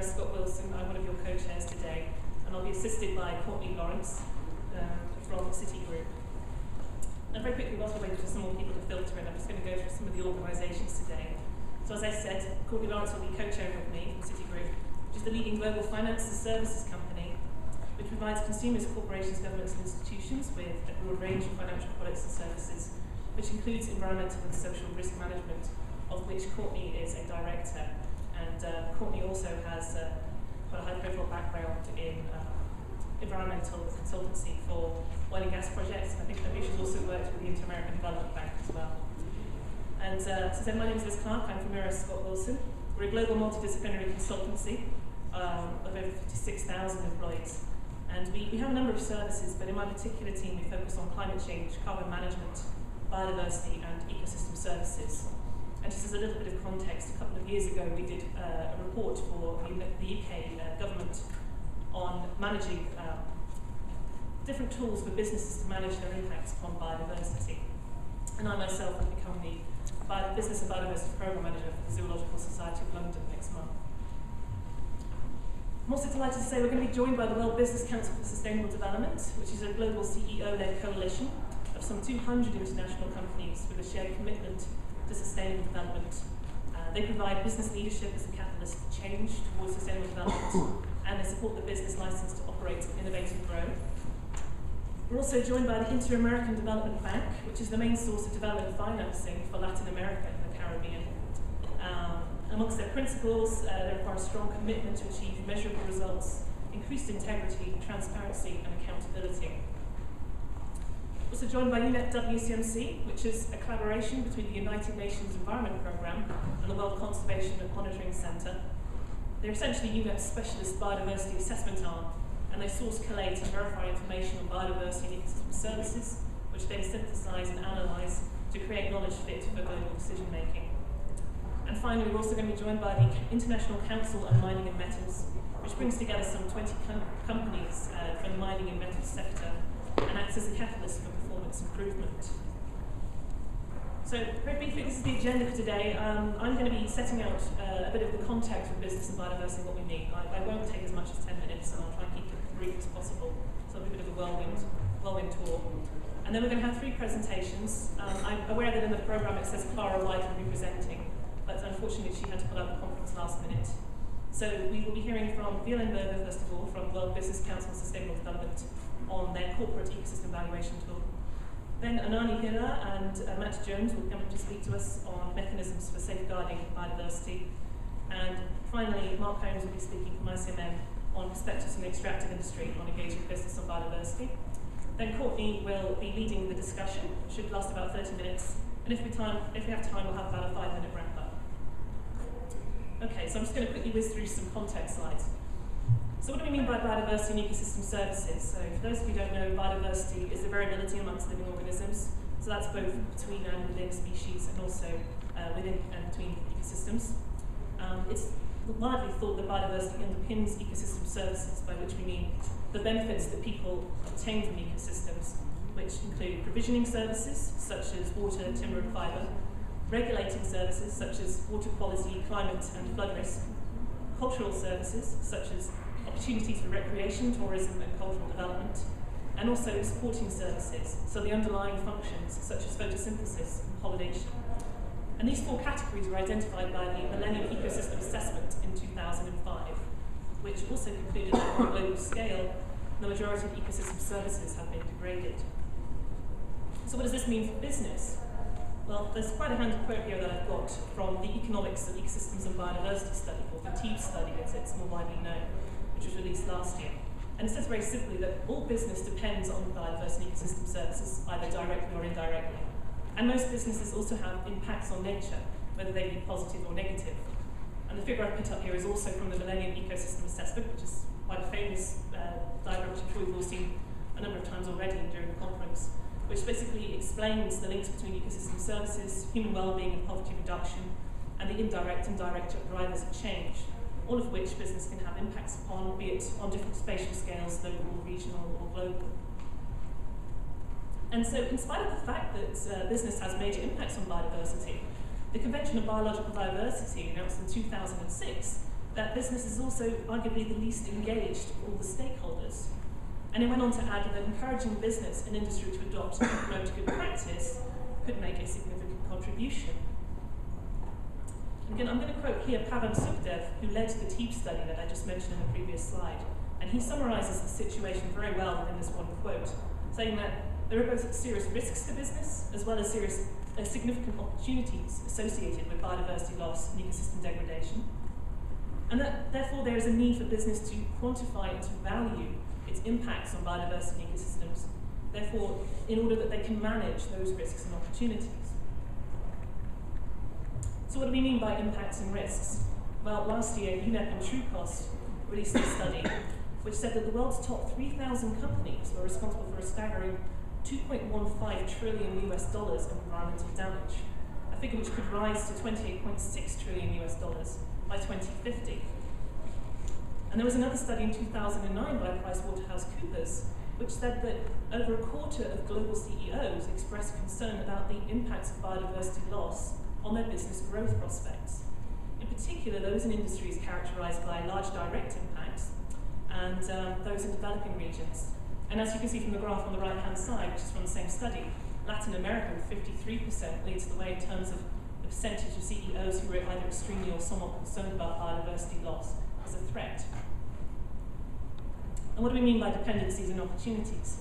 Scott-Wilson. I'm one of your co-chairs today, and I'll be assisted by Courtney Lawrence from Citigroup. And very quickly, whilst we're waiting for some more people to filter in, I'm just going to go through some of the organisations today. So as I said, Courtney Lawrence will be co-chairing with me from Citigroup, which is the leading global finance services company, which provides consumers, corporations, governments and institutions with a broad range of financial products and services, which includes environmental and social risk management, of which Courtney is a director. And Courtney also has quite a high-profile background in environmental consultancy for oil and gas projects. And I think she's also worked with the Inter-American Development Bank as well. And so my name is Liz Clark. I'm from Scott-Wilson. We're a global multidisciplinary consultancy of over 56,000 employees. And we have a number of services, but in my particular team, we focus on climate change, carbon management, biodiversity, and ecosystem services. And just as a little bit of context, a couple of years ago we did a report for the UK government on managing different tools for businesses to manage their impacts upon biodiversity. And I myself have become the Business and Biodiversity Programme Manager for the Zoological Society of London next month. I'm also delighted to say we're going to be joined by the World Business Council for Sustainable Development, which is a global CEO-led coalition of some 200 international companies with a shared commitment to sustainable development. They provide business leadership as a catalyst for change towards sustainable development, and they support the business license to operate, innovate and grow. We're also joined by the Inter-American Development Bank, which is the main source of development financing for Latin America and the Caribbean. Amongst their principles, they require a strong commitment to achieve measurable results, increased integrity, transparency and accountability. Also joined by UNEP WCMC, which is a collaboration between the United Nations Environment Programme and the World Conservation and Monitoring Centre. They're essentially UNEP's specialist biodiversity assessment arm, and they source, collate and verify information on biodiversity and ecosystem services, which they synthesise and analyse to create knowledge fit for global decision making. And finally, we're also going to be joined by the International Council on Mining and Metals, which brings together some 20 companies from the mining and metals sector and acts as a catalyst for performance improvement. So very briefly, this is the agenda for today. I'm going to be setting out a bit of the context for business and biodiversity and what we need. I won't take as much as 10 minutes, and I'll try and keep it as brief as possible, so it'll be a bit of a whirlwind tour. And then we're going to have 3 presentations. I'm aware that in the programme it says Clara White will be presenting, but unfortunately she had to pull out the conference last minute. So we will be hearing from Violaine Berger, first of all, from World Business Council on Sustainable Development on their corporate ecosystem valuation tool. Then Anani Hira and Matt Jones will come to speak to us on mechanisms for safeguarding biodiversity. And finally, Mark Holmes will be speaking from ICMM on perspectives from the extractive industry on engaging business on biodiversity. Then Courtney will be leading the discussion, which should last about 30 minutes. And if we have time, we'll have about a 5-minute wrap up. Okay, so I'm just going to quickly whiz through some context slides. So what do we mean by biodiversity and ecosystem services? So for those of you who don't know, biodiversity is the variability amongst living organisms. So that's both between and within species and also within and between ecosystems. It's widely thought that biodiversity underpins ecosystem services, by which we mean the benefits that people obtain from ecosystems, which include provisioning services such as water, timber and fibre, regulating services such as water quality, climate and flood risk, cultural services such as opportunities for recreation, tourism and cultural development, and also supporting services, so the underlying functions such as photosynthesis and pollination. And these 4 categories were identified by the Millennium Ecosystem Assessment in 2005, which also concluded that on a global scale, the majority of ecosystem services have been degraded. So what does this mean for business? Well, there's quite a handy quote here that I've got from the Economics of Ecosystems and Biodiversity study, or the TEEB study as it's more widely known, which was released last year. And it says very simply that all business depends on biodiversity and ecosystem services, either directly or indirectly. And most businesses also have impacts on nature, whether they be positive or negative. And the figure I've put up here is also from the Millennium Ecosystem Assessment, which is quite a famous diagram, which I'm sure we've all seen a number of times already during the conference, which basically explains the links between ecosystem services, human well-being and poverty reduction, and the indirect and direct drivers of change, all of which business can have impacts upon, be it on different spatial scales, local, regional or global. And so in spite of the fact that business has major impacts on biodiversity, the Convention on Biological Diversity, announced in 2006, that business is also arguably the least engaged of all the stakeholders. And it went on to add that encouraging business and industry to adopt and promote good practice could make a significant contribution. Again, I'm going to quote here Pavan Sukhdev, who led the TEEB study that I just mentioned in the previous slide. And he summarizes the situation very well within this one quote, saying that there are both serious risks to business as well as significant opportunities associated with biodiversity loss and ecosystem degradation. And that therefore there is a need for business to quantify and to value its impacts on biodiversity and ecosystems, therefore in order that they can manage those risks and opportunities. So what do we mean by impacts and risks? Well, last year, UNEP and Trucost released a study which said that the world's top 3,000 companies were responsible for a staggering $2.15 trillion of environmental damage, a figure which could rise to $28.6 trillion by 2050. And there was another study in 2009 by PricewaterhouseCoopers which said that over a quarter of global CEOs expressed concern about the impacts of biodiversity loss on their business growth prospects. In particular, those in industries characterized by large direct impacts and those in developing regions. And as you can see from the graph on the right-hand side, which is from the same study, Latin America with 53% leads the way in terms of the percentage of CEOs who are either extremely or somewhat concerned about biodiversity loss as a threat. And what do we mean by dependencies and opportunities?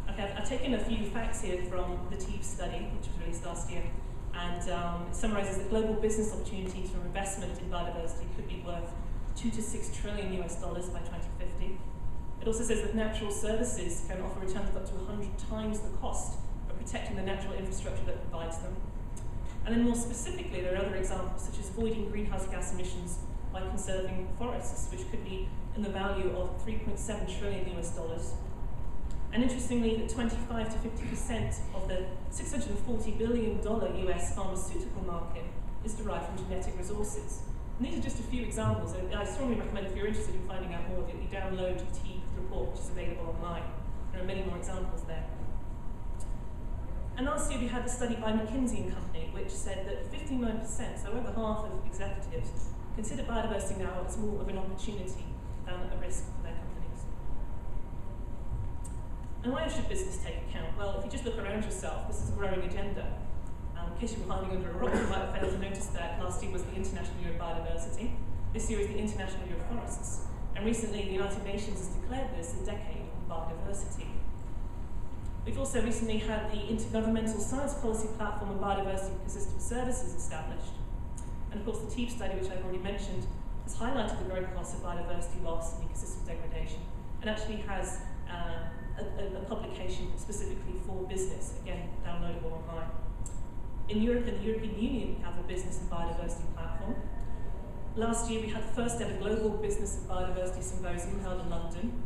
Okay, I've taken a few facts here from the TEEB study, which was released last year, and it summarizes that global business opportunities from investment in biodiversity could be worth $2 to $6 trillion by 2050. It also says that natural services can offer returns of up to 100 times the cost of protecting the natural infrastructure that provides them. And then more specifically, there are other examples, such as avoiding greenhouse gas emissions by conserving forests, which could be in the value of $3.7 trillion. And interestingly, that 25 to 50% of the $640 billion US pharmaceutical market is derived from genetic resources. And these are just a few examples. I strongly recommend, if you're interested in finding out more, that you download the TEEB report, which is available online. There are many more examples there. And last year we had a study by McKinsey & Company, which said that 59%, so over half of executives, consider biodiversity now as more of an opportunity than a risk for their companies. And why should business take account? Well, if you just look around yourself, this is a growing agenda. In case you were hiding under a rock, you might have failed to notice that last year was the International Year of Biodiversity. This year is the International Year of Forests. And recently, the United Nations has declared this a decade on biodiversity. We've also recently had the Intergovernmental Science Policy Platform on Biodiversity Ecosystem Services established. And of course, the TEEB study, which I've already mentioned, has highlighted the growing costs of biodiversity loss and ecosystem degradation, and actually has a publication specifically for business, again, downloadable online. In Europe and the European Union, we have a business and biodiversity platform. Last year, we had the first ever global business and biodiversity symposium held in London,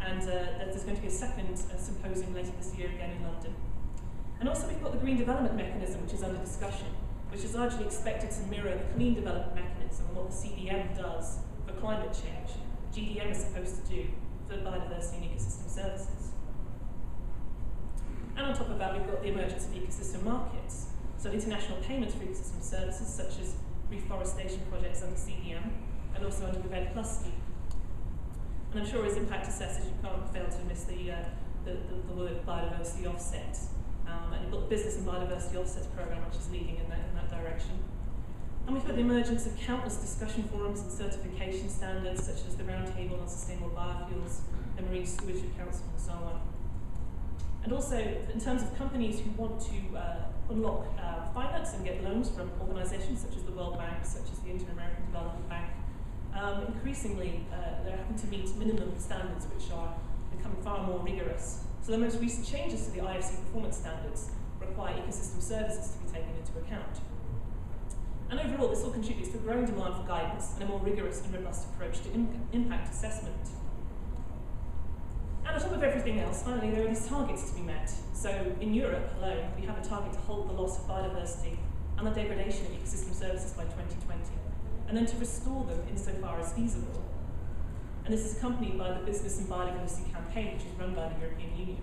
and there's going to be a second symposium later this year again in London. And also we've got the Green Development Mechanism, which is under discussion, which is largely expected to mirror the Clean Development Mechanism and what the CDM does for climate change, GDM is supposed to do for biodiversity and ecosystem services. And on top of that, we've got the emergence of ecosystem markets. So international payments for ecosystem services, such as reforestation projects under CDM, and also under the REDD+ scheme. And I'm sure as impact assessors, you can't fail to miss the word biodiversity offset. And you've got the Business and Biodiversity Offsets Programme, which is leading in that direction. And we've got the emergence of countless discussion forums and certification standards, such as the Roundtable on Sustainable Biofuels, the Marine Stewardship Council, and so on. And also, in terms of companies who want to unlock finance and get loans from organisations such as the World Bank, such as the Inter-American Development Bank, increasingly they're having to meet minimum standards which are becoming far more rigorous. So the most recent changes to the IFC performance standards require ecosystem services to be taken into account. And overall, this all contributes to a growing demand for guidance and a more rigorous and robust approach to impact assessment. And on top of everything else, finally, there are these targets to be met. So in Europe alone, we have a target to halt the loss of biodiversity and the degradation of ecosystem services by 2020, and then to restore them insofar as feasible. And this is accompanied by the Business and Biodiversity Campaign, which is run by the European Union.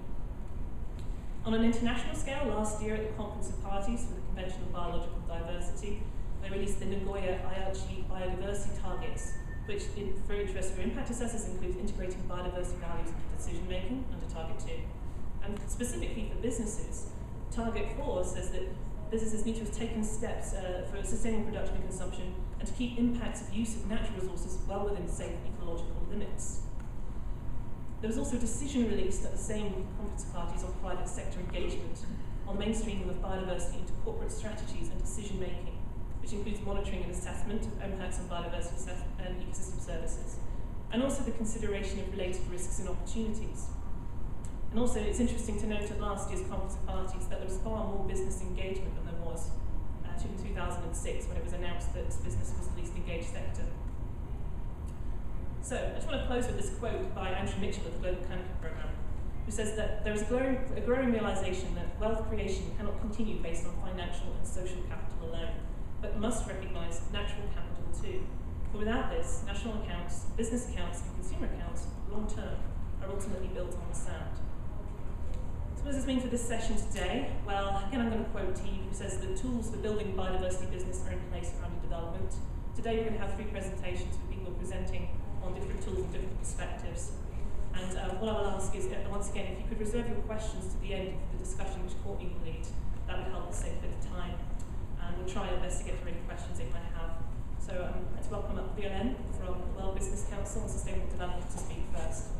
On an international scale, last year at the Conference of Parties for the Convention on Biological Diversity, they released the Nagoya ILG biodiversity targets which, for interest for impact assessors, includes integrating biodiversity values into decision making under Target 2. And specifically for businesses, Target 4 says that businesses need to have taken steps for sustaining production and consumption and to keep impacts of use of natural resources well within safe ecological limits. There was also a decision released at the same conference of parties on private sector engagement on mainstreaming of biodiversity into corporate strategies and decision making, which includes monitoring and assessment of impacts on biodiversity and ecosystem services, and also the consideration of related risks and opportunities. And also, it's interesting to note at last year's conference of parties that there was far more business engagement than there was in 2006 when it was announced that business was the least engaged sector. So, I just want to close with this quote by Andrew Mitchell of the Global Canopy Programme, who says that there is a growing realisation that wealth creation cannot continue based on financial and social capital alone, but must recognise natural capital too. For without this, national accounts, business accounts and consumer accounts, long term, are ultimately built on the sand. So what does this mean for this session today? Well, again, I'm going to quote Steve, who says the tools for building biodiversity business are in place or under development. Today we're going to have 3 presentations with people presenting on different tools and different perspectives. And what I will ask is, once again, if you could reserve your questions to the end of the discussion, which Courtney will lead, that would help us save a bit of time. And we'll try our best to get through any questions they might have. So let's welcome up Violaine from the World Business Council on Sustainable Development to speak first.